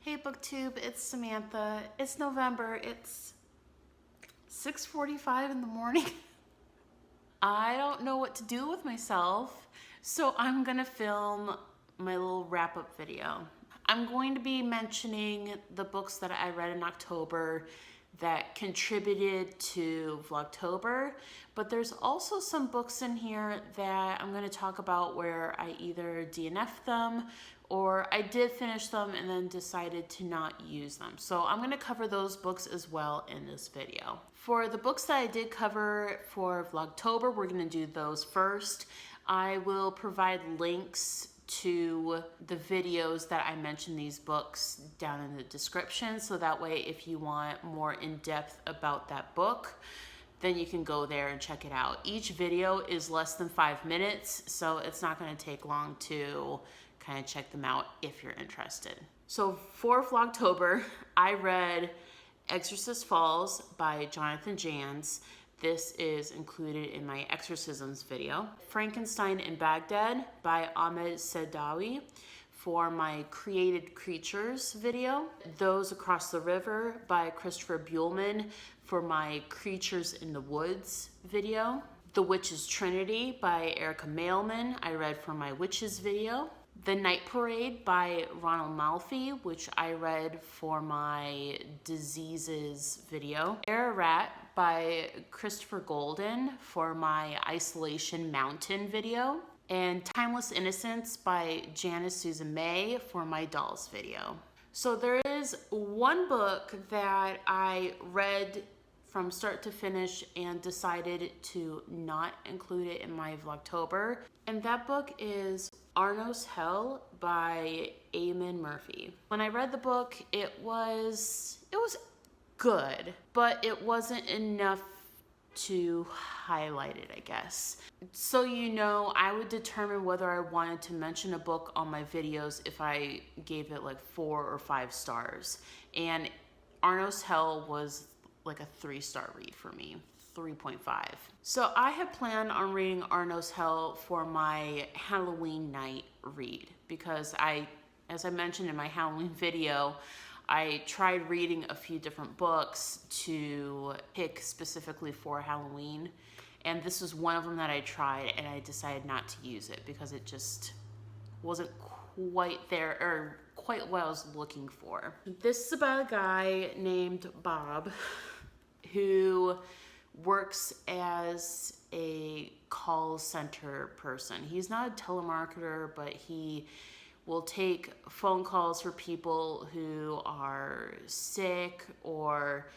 Hey BookTube, it's Samantha. It's November. It's 6:45 in the morning. I don't know what to do with myself, so I'm gonna film my little wrap-up video. I'm going to be mentioning the books that I read in October that contributed to Vlogtober, but there's also some books in here that I'm going to talk about where I either DNF'd them or I did finish them and then decided to not use them. So I'm going to cover those books as well in this video. For the books that I did cover for Vlogtober, we're going to do those first. I will provide links to the videos that I mentioned these books down in the description, so that way if you want more in-depth about that book, then you can go there and check it out. Each video is less than 5 minutes, so it's not going to take long to kind of check them out if you're interested. So for Vlogtober, I read Exorcist Falls by Jonathan Janz. This is included in my exorcisms video. Frankenstein in Baghdad by Ahmed Sedawi for my created creatures video. Those Across the River by Christopher Buehlman for my creatures in the woods video. The Witch's Trinity by Erica Mailman, I read for my witches video. The Night Parade by Ronald Malfi, which I read for my diseases video. Ararat by Christopher Golden for my Isolation Mountain video. And Timeless Innocence by Janice Susan May for my dolls video. So there is one book that I read from start to finish and decided to not include it in my Vlogtober. And that book is Arnos Hell by Eamon Murphy. When I read the book, it was good, but it wasn't enough to highlight it, I guess. So you know, I would determine whether I wanted to mention a book on my videos if I gave it like 4 or 5 stars. And Arnos Hell was like a 3-star read for me. 3.5. So I had planned on reading Arnos Hell for my Halloween night read because as I mentioned in my Halloween video, I tried reading a few different books to pick specifically for Halloween, and this was one of them that I tried, and I decided not to use it because it just wasn't quite there or quite what I was looking for. This is about a guy named Bob who works as a call center person. He's not a telemarketer, but he will take phone calls for people who are sick or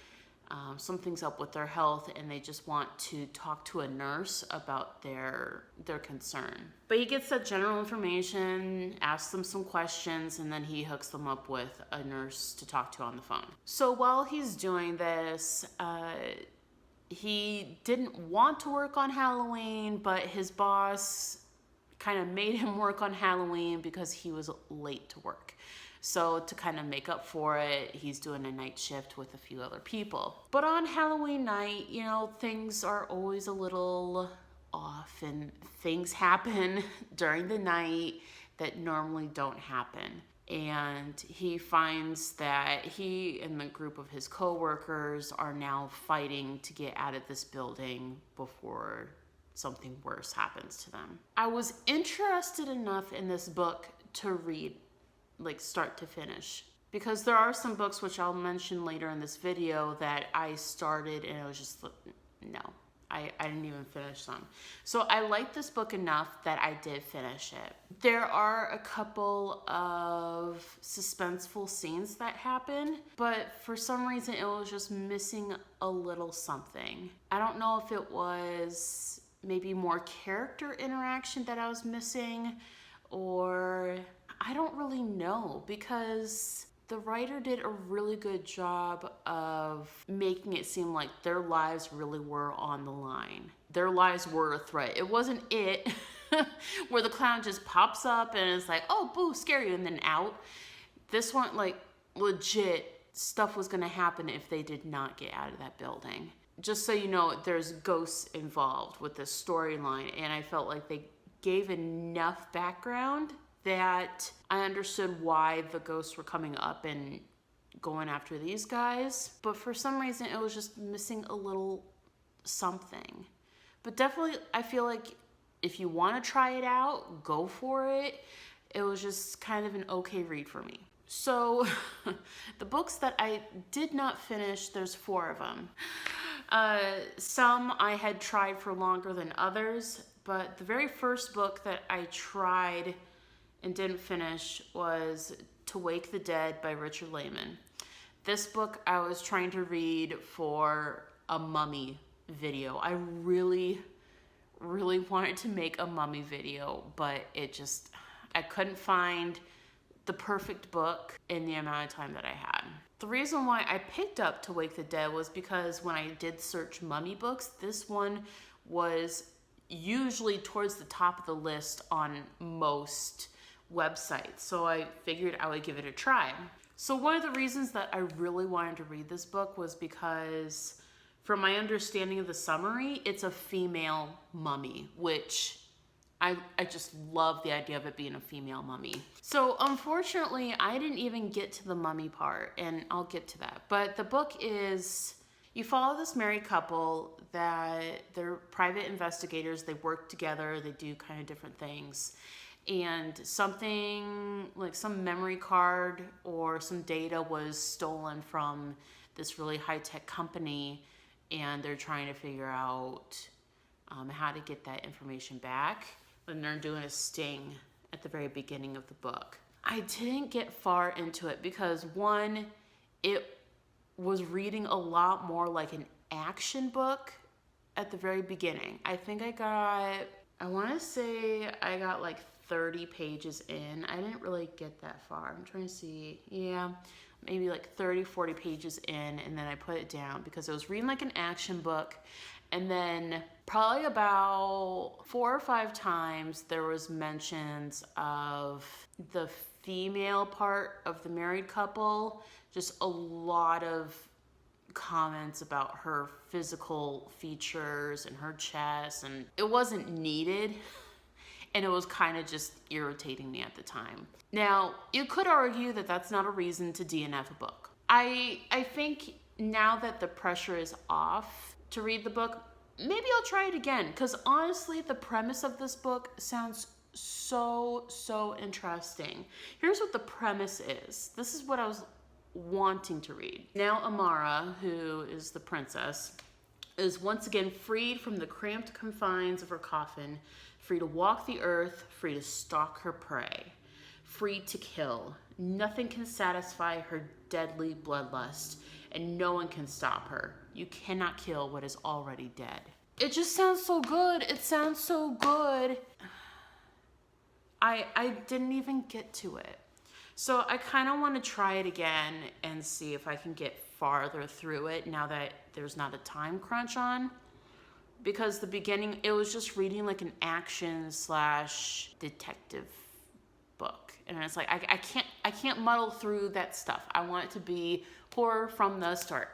something's up with their health and they just want to talk to a nurse about their concern. But he gets that general information, asks them some questions, and then he hooks them up with a nurse to talk to on the phone. So while he's doing this, he didn't want to work on Halloween, but his boss kind of made him work on Halloween because he was late to work. So to kind of make up for it, he's doing a night shift with a few other people. But on Halloween night, you know, things are always a little off and things happen during the night that normally don't happen. And he finds that he and the group of his co-workers are now fighting to get out of this building before something worse happens to them. I was interested enough in this book to read, like start to finish, because there are some books which I'll mention later in this video that I started and it was just, no, I didn't even finish them. So I liked this book enough that I did finish it. There are a couple of suspenseful scenes that happen, but for some reason it was just missing a little something. I don't know if it was maybe more character interaction that I was missing, or I don't really know, because the writer did a really good job of making it seem like their lives really were on the line. Their lives were a threat. It wasn't it where the clown just pops up and is like, oh, boo, scare you, and then out. This one, like, legit stuff was gonna happen if they did not get out of that building. Just so you know, there's ghosts involved with this storyline, and I felt like they gave enough background that I understood why the ghosts were coming up and going after these guys, but for some reason it was just missing a little something. But definitely, I feel like if you want to try it out, go for it. It was just kind of an okay read for me. So the books that I did not finish, there's 4 of them. Some I had tried for longer than others, but the very first book that I tried and didn't finish was To Wake the Dead by Richard Lehman. This book I was trying to read for a mummy video. I really wanted to make a mummy video, but I couldn't find the perfect book in the amount of time that I had. The reason why I picked up To Wake the Dead was because when I did search mummy books, this one was usually towards the top of the list on most websites. So I figured I would give it a try. So one of the reasons that I really wanted to read this book was because, from my understanding of the summary, it's a female mummy, which I just love the idea of it being a female mummy. So unfortunately, I didn't even get to the mummy part, and I'll get to that. But the book is, you follow this married couple that they're private investigators. They work together. They do kind of different things. And something like some memory card or some data was stolen from this really high-tech company, and they're trying to figure out how to get that information back. And they're doing a sting at the very beginning of the book. I didn't get far into it because, one, it was reading a lot more like an action book at the very beginning. I think I got like 30 pages in. I didn't really get that far. I'm trying to see. Yeah, maybe like 30, 40 pages in, and then I put it down because I was reading like an action book. And then probably about 4 or 5 times there was mentions of the female part of the married couple. Just a lot of comments about her physical features and her chest, and it wasn't needed. And it was kind of just irritating me at the time. Now, you could argue that that's not a reason to DNF a book. I think now that the pressure is off to read the book, maybe I'll try it again. Because honestly, the premise of this book sounds so interesting. Here's what the premise is. This is what I was wanting to read. Now Amara, who is the princess, is once again freed from the cramped confines of her coffin, free to walk the earth, free to stalk her prey, free to kill. Nothing can satisfy her deadly bloodlust, and no one can stop her. You cannot kill what is already dead. It just sounds so good. It sounds so good. I didn't even get to it. So I kind of want to try it again and see if I can get farther through it now that there's not a time crunch on. Because the beginning, it was just reading like an action / detective book. And it's like, I can't muddle through that stuff. I want it to be horror from the start.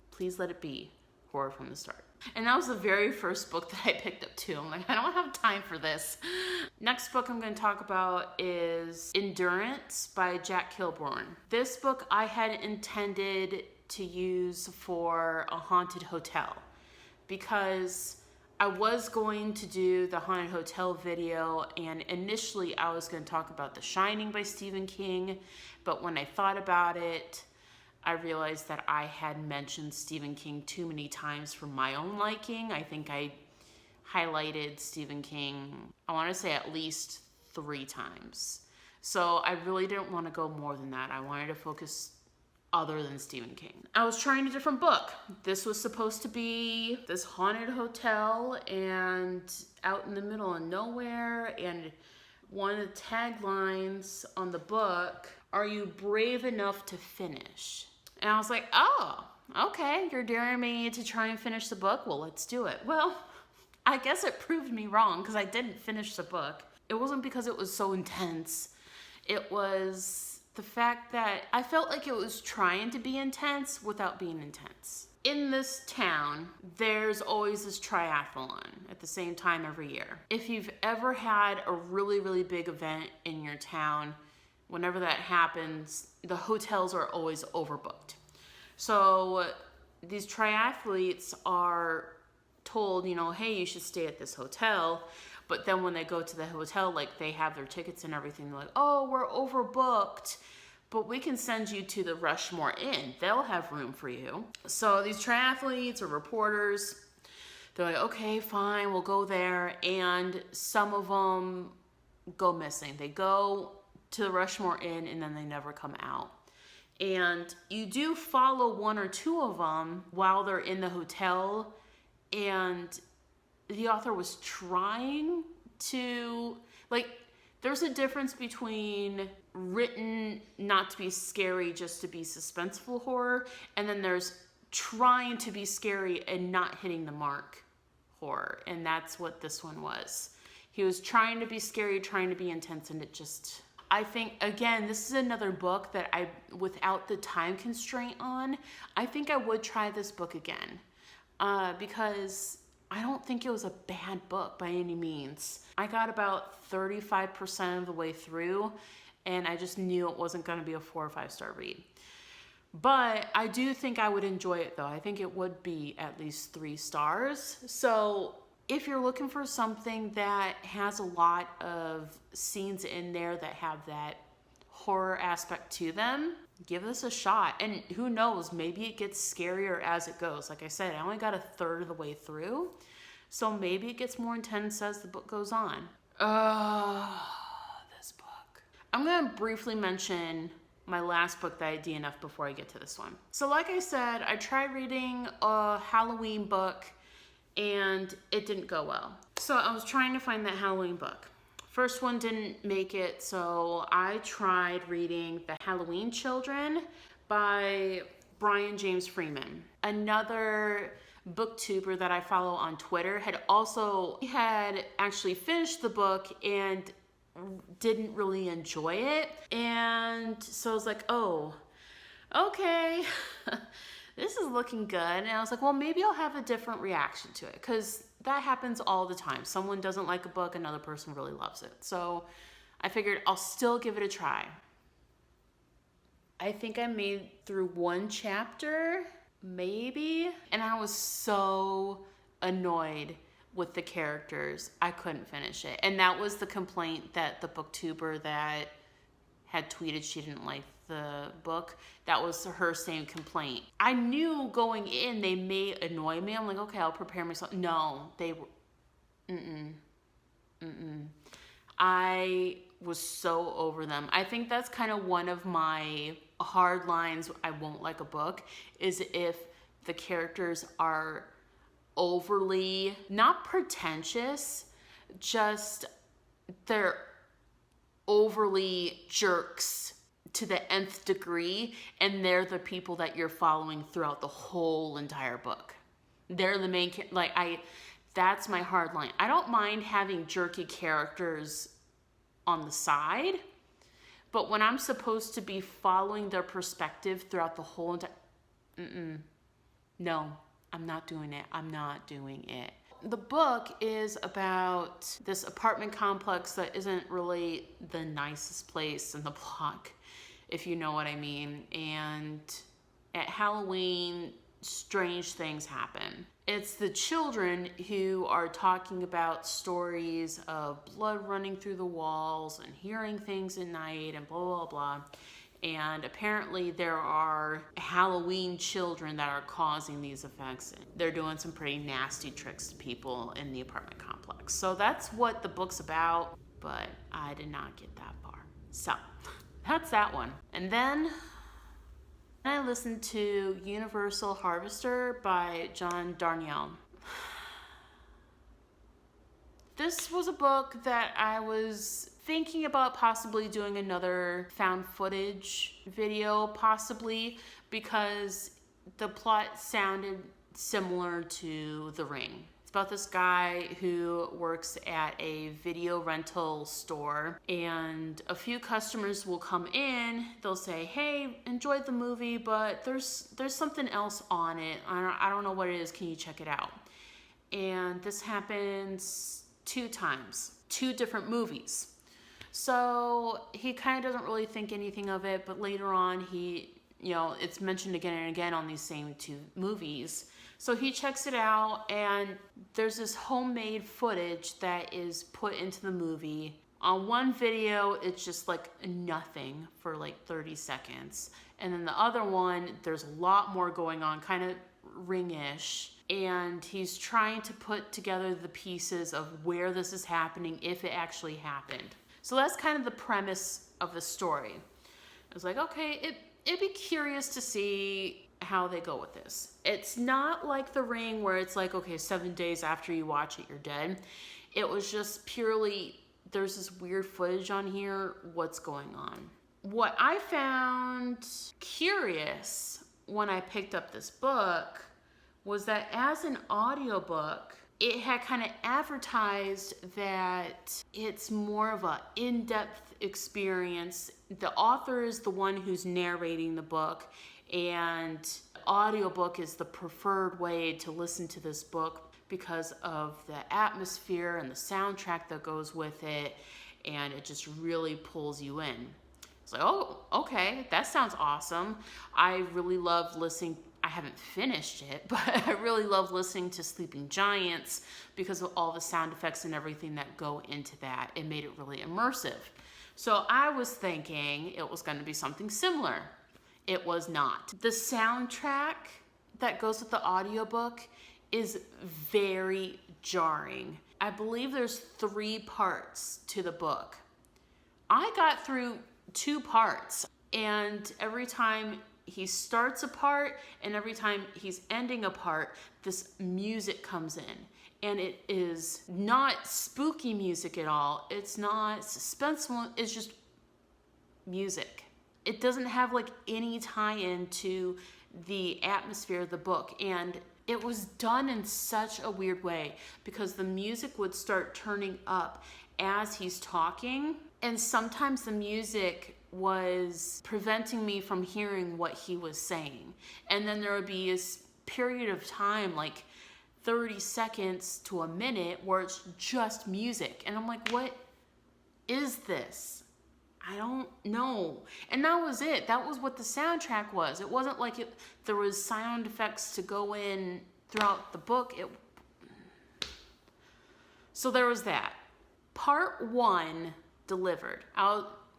Please let it be horror from the start. And that was the very first book that I picked up too. I'm like, I don't have time for this. Next book I'm going to talk about is Endurance by Jack Kilbourne. This book I had intended to use for a haunted hotel, because I was going to do the haunted hotel video, and initially I was going to talk about The Shining by Stephen King, but when I thought about it, I realized that I had mentioned Stephen King too many times for my own liking. I think I highlighted Stephen King, I want to say at least 3 times. So I really didn't want to go more than that. I wanted to focus other than Stephen King. I was trying a different book. This was supposed to be this haunted hotel and out in the middle of nowhere, and one of the taglines on the book, "Are you brave enough to finish?" And I was like, oh, okay, you're daring me to try and finish the book? Well, let's do it. Well, I guess it proved me wrong, because I didn't finish the book. It wasn't because it was so intense. It was the fact that I felt like it was trying to be intense without being intense. in this town, there's always this triathlon at the same time every year. If you've ever had a really, really big event in your town, whenever that happens, the hotels are always overbooked. So these triathletes are told, you know, hey, you should stay at this hotel. But then when they go to the hotel, like they have their tickets and everything, they're like, oh, we're overbooked, but we can send you to the Rushmore Inn. They'll have room for you. So these triathletes or reporters, they're like, okay, fine, we'll go there. And some of them go missing. They go to the Rushmore Inn and then they never come out. And you do follow one or two of them while they're in the hotel. And the author was trying to, like, there's a difference between written not to be scary, just to be suspenseful horror, and then there's trying to be scary and not hitting the mark horror. And that's what this one was. He was trying to be scary, trying to be intense, and it just... I think, again, this is another book that I, without the time constraint on, I think I would try this book again. Because I don't think it was a bad book by any means. I got about 35% of the way through, and I just knew it wasn't going to be a 4 or 5 star read. But I do think I would enjoy it, though. I think it would be at least 3 stars. So if you're looking for something that has a lot of scenes in there that have that horror aspect to them, give this a shot. And who knows, maybe it gets scarier as it goes. Like I said, I only got 1/3 of the way through, so maybe it gets more intense as the book goes on. This book. I'm gonna briefly mention my last book that I DNF'd before I get to this one. So like I said, I tried reading a Halloween book and it didn't go well. So I was trying to find that Halloween book. First one didn't make it, so I tried reading The Halloween Children by Brian James Freeman. Another booktuber that I follow on Twitter had actually finished the book and didn't really enjoy it. And so I was like, oh, okay. This is looking good. And I was like, well, maybe I'll have a different reaction to it, because that happens all the time. Someone doesn't like a book, another person really loves it. So I figured I'll still give it a try. I think I made through 1 chapter, maybe. And I was so annoyed with the characters, I couldn't finish it. And that was the complaint that the booktuber that had tweeted she didn't like the book, that was her same complaint. I knew going in they may annoy me. I'm like, okay, I'll prepare myself. No, they were, I was so over them. I think that's kind of one of my hard lines. I won't like a book is if the characters are overly, not pretentious, just they're overly jerks to the nth degree, and they're the people that you're following throughout the whole entire book. They're the main, that's my hard line. I don't mind having jerky characters on the side, but when I'm supposed to be following their perspective throughout the whole entire, no, I'm not doing it. I'm not doing it. The book is about this apartment complex that isn't really the nicest place in the block, if you know what I mean. And at Halloween, strange things happen. It's the children who are talking about stories of blood running through the walls and hearing things at night and blah, blah, blah. And apparently there are Halloween children that are causing these effects. They're doing some pretty nasty tricks to people in the apartment complex. So that's what the book's about, but I did not get that far. So that's that one. And then I listened to Universal Harvester by John Darnielle. This was a book that I was thinking about possibly doing another found footage video, possibly, because the plot sounded similar to The Ring. about this guy who works at a video rental store, and a few customers will come in. They'll say, hey, enjoyed the movie, but there's something else on it. I don't know what it is. Can you check it out? And this happens 2 times, 2 different movies. So he kind of doesn't really think anything of it, but later on it's mentioned again and again on these same 2 movies. So he checks it out, and there's this homemade footage that is put into the movie. On one video, it's just like nothing for like 30 seconds. And then the other one, there's a lot more going on, kind of Ring-ish. And he's trying to put together the pieces of where this is happening, if it actually happened. So that's kind of the premise of the story. I was like, okay, it'd be curious to see how they go with this. It's not like The Ring where it's like, okay, 7 days after you watch it, you're dead. It was just purely, there's this weird footage on here, what's going on? What I found curious when I picked up this book was that as an audiobook, it had kind of advertised that it's more of a in-depth experience. The author is the one who's narrating the book, and audiobook is the preferred way to listen to this book because of the atmosphere and the soundtrack that goes with it, and it just really pulls you in. It's like, oh, okay, that sounds awesome. I really love listening. I haven't finished it, but I really love listening to Sleeping Giants because of all the sound effects and everything that go into that. It made it really immersive. So I was thinking it was going to be something similar. It was not. The soundtrack that goes with the audiobook is very jarring. I believe there's 3 parts to the book. I got through 2 parts, and every time he starts a part and every time he's ending a part, this music comes in. And it is not spooky music at all. It's not suspenseful. It's just music. It doesn't have like any tie-in to the atmosphere of the book. And it was done in such a weird way because the music would start turning up as he's talking. And sometimes the music was preventing me from hearing what he was saying. And then there would be this period of time, like 30 seconds to a minute, where it's just music. And I'm like, what is this? I don't know. And that was it. That was what the soundtrack was. It wasn't like there was sound effects to go in throughout the book. So there was that. Part 1 delivered.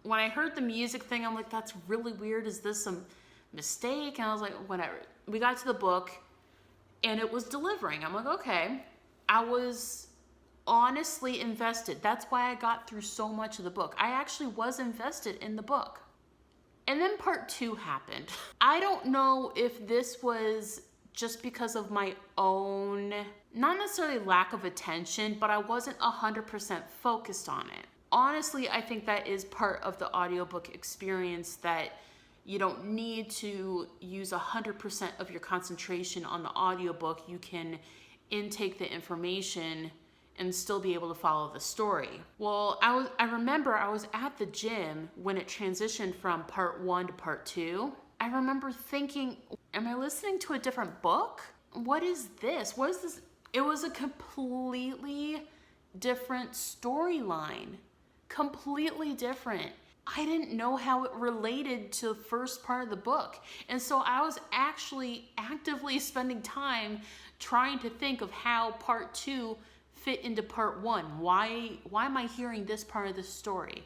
When I heard the music thing, I'm like, that's really weird. Is this some mistake? And I was like, whatever. We got to the book, and it was delivering. I'm like, okay. I was honestly invested. That's why I got through so much of the book. I actually was invested in the book. And then part 2 happened. I don't know if this was just because of my own, not necessarily lack of attention, but I wasn't 100% focused on it. Honestly, I think that is part of the audiobook experience, that you don't need to use 100% of your concentration on the audiobook. You can intake the information and still be able to follow the story. Well, I remember I was at the gym when it transitioned from part 1 to part 2. I remember thinking, am I listening to a different book? What is this? What is this? It was a completely different storyline. Completely different. I didn't know how it related to the first part of the book. And so I was actually actively spending time trying to think of how part 2 fit into part 1. Why am I hearing this part of the story?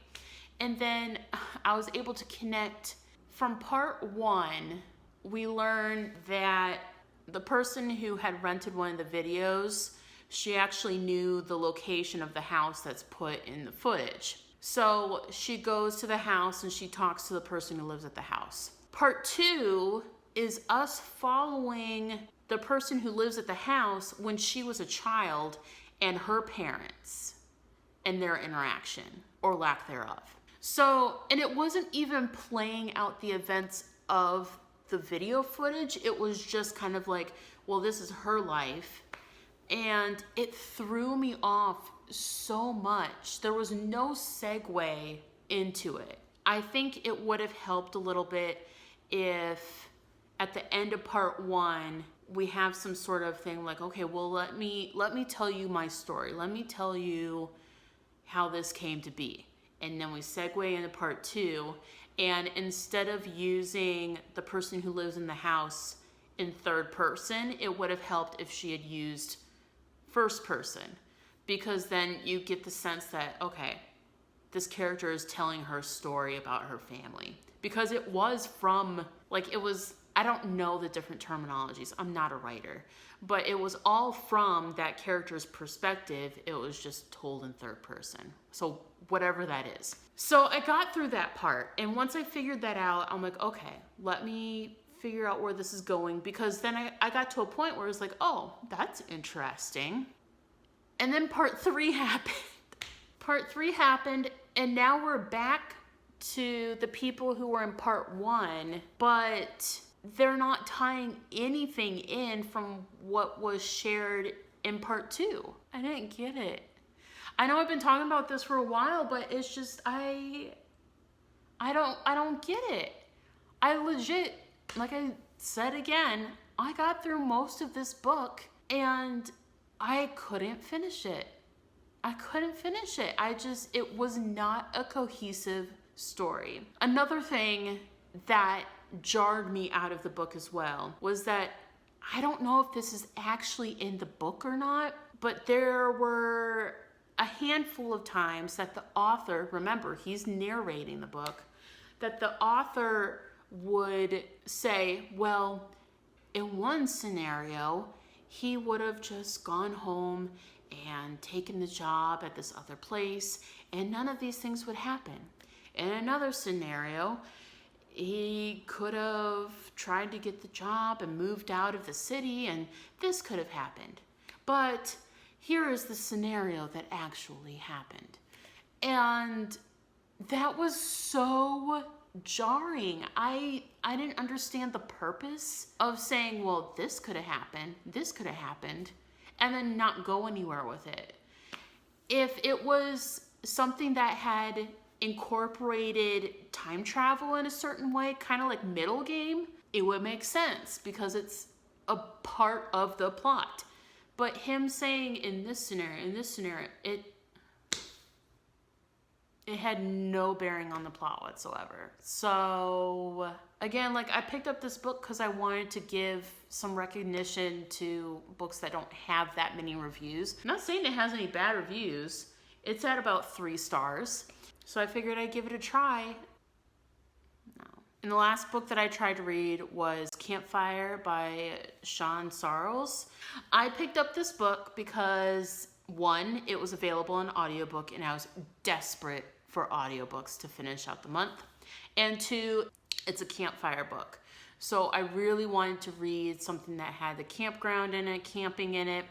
And then I was able to connect. From part 1, we learned that the person who had rented one of the videos, she actually knew the location of the house that's put in the footage. So she goes to the house and she talks to the person who lives at the house. Part 2 is us following the person who lives at the house when she was a child and her parents and their interaction or lack thereof. So, and it wasn't even playing out the events of the video footage. It was just kind of like, well, this is her life. And it threw me off so much. There was no segue into it. I think it would have helped a little bit if at the end of part 1, we have some sort of thing like, okay, well, let me tell you my story. Let me tell you how this came to be. And then we segue into part 2. And instead of using the person who lives in the house in third person, it would have helped if she had used first person, because then you get the sense that, okay, this character is telling her story about her family, because it was from, like, it was, I don't know the different terminologies, I'm not a writer, but it was all from that character's perspective. It was just told in third person, so whatever that is. So I got through that part, and once I figured that out, I'm like, okay, let me figure out where this is going, because then I got to a point where it's like, oh, that's interesting. And then part 3 happened. Part 3 happened, and now we're back to the people who were in part 1, but they're not tying anything in from what was shared in part 2. I didn't get it. I know I've been talking about this for a while, but it's just, I don't get it. I legit, like I said again, I got through most of this book and I couldn't finish it. I couldn't finish it. It was not a cohesive story. Another thing that jarred me out of the book as well was that I don't know if this is actually in the book or not, but there were a handful of times that the author, remember, he's narrating the book, that the author would say, well, in one scenario, he would have just gone home and taken the job at this other place, and none of these things would happen. In another scenario, he could have tried to get the job and moved out of the city, and this could have happened. But here is the scenario that actually happened. And that was so jarring. I didn't understand the purpose of saying, well, this could have happened, and then not go anywhere with it. If it was something that had incorporated time travel in a certain way, kind of like Middle Game, it would make sense because it's a part of the plot. But him saying in this scenario, it had no bearing on the plot whatsoever. So again, like, I picked up this book because I wanted to give some recognition to books that don't have that many reviews. I'm not saying it has any bad reviews. It's at about 3 stars. So I figured I'd give it a try. No. And the last book that I tried to read was Campfire by Sean Sarles. I picked up this book because, 1, it was available in audiobook and I was desperate for audiobooks to finish out the month. And 2, it's a campfire book. So I really wanted to read something that had the campground in it, camping in it.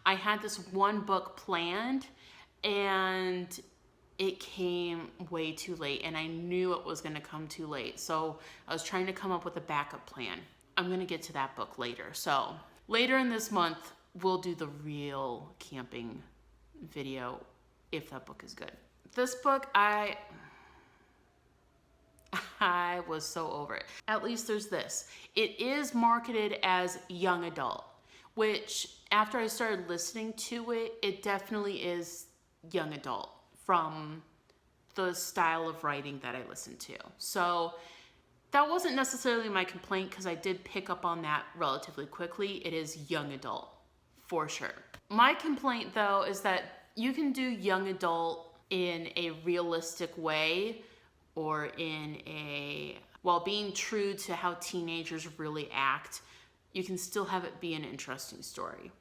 I had this one book planned and it came way too late, and I knew it was gonna come too late. So I was trying to come up with a backup plan. I'm gonna get to that book later. So later in this month, we'll do the real camping video if that book is good. This book, I was so over it. At least there's this. It is marketed as young adult, which after I started listening to it, it definitely is young adult from the style of writing that I listened to. So that wasn't necessarily my complaint because I did pick up on that relatively quickly. It is young adult for sure. My complaint though is that you can do young adult in a realistic way or while being true to how teenagers really act, you can still have it be an interesting story.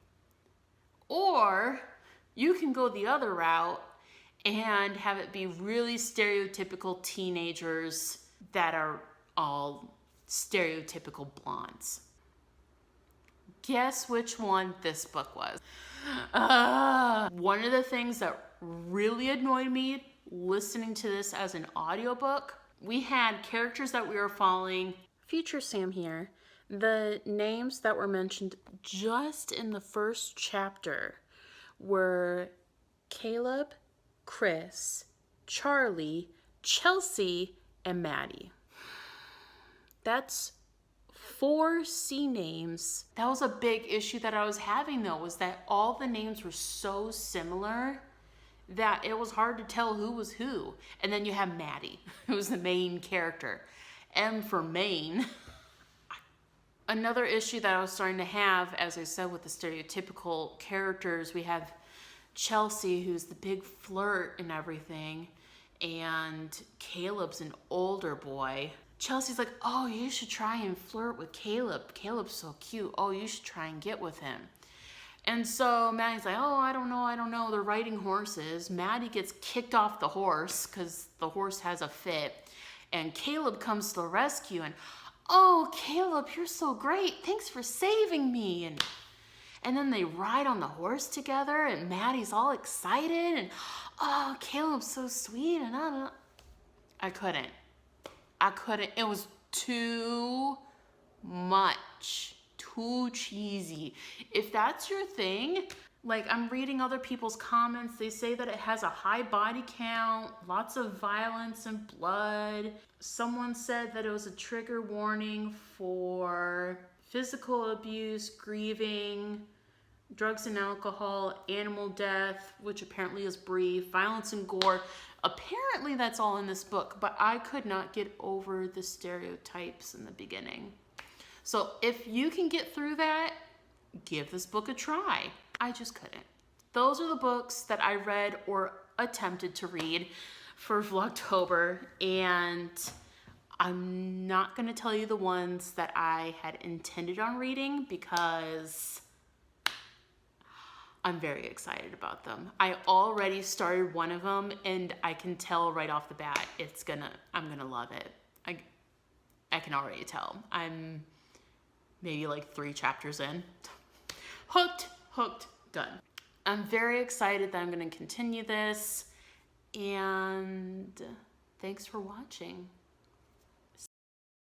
Or you can go the other route and have it be really stereotypical teenagers that are all stereotypical blondes. Guess which one this book was? One of the things that really annoyed me listening to this as an audiobook, we had characters that we were following, future Sam here, The names that were mentioned just in the first chapter were Caleb, Chris, Charlie, Chelsea, and Maddie. That's 4 C names. That was a big issue that I was having though, was that all the names were so similar that it was hard to tell who was who. And then you have Maddie, who was the main character. M for Maine. Another issue that I was starting to have, as I said, with the stereotypical characters, we have Chelsea, who's the big flirt and everything, and Caleb's an older boy. Chelsea's like, oh, you should try and flirt with Caleb. Caleb's so cute. Oh, you should try and get with him. And so Maddie's like, oh, I don't know. They're riding horses. Maddie gets kicked off the horse because the horse has a fit. And Caleb comes to the rescue and, oh, Caleb, you're so great. Thanks for saving me. And then they ride on the horse together and Maddie's all excited. And, oh, Caleb's so sweet. And I couldn't. It was too much. Too cheesy. If that's your thing, like I'm reading other people's comments, they say that it has a high body count, lots of violence and blood. Someone said that it was a trigger warning for physical abuse, grieving, drugs and alcohol, animal death, which apparently is brief, violence and gore. Apparently that's all in this book, but I could not get over the stereotypes in the beginning. So if you can get through that, give this book a try. I just couldn't. Those are the books that I read or attempted to read for Vlogtober, and I'm not going to tell you the ones that I had intended on reading because I'm very excited about them. I already started one of them, and I can tell right off the bat I'm gonna love it. I can already tell. I'm maybe like 3 chapters in. Hooked, done. I'm very excited that I'm going to continue this, and thanks for watching.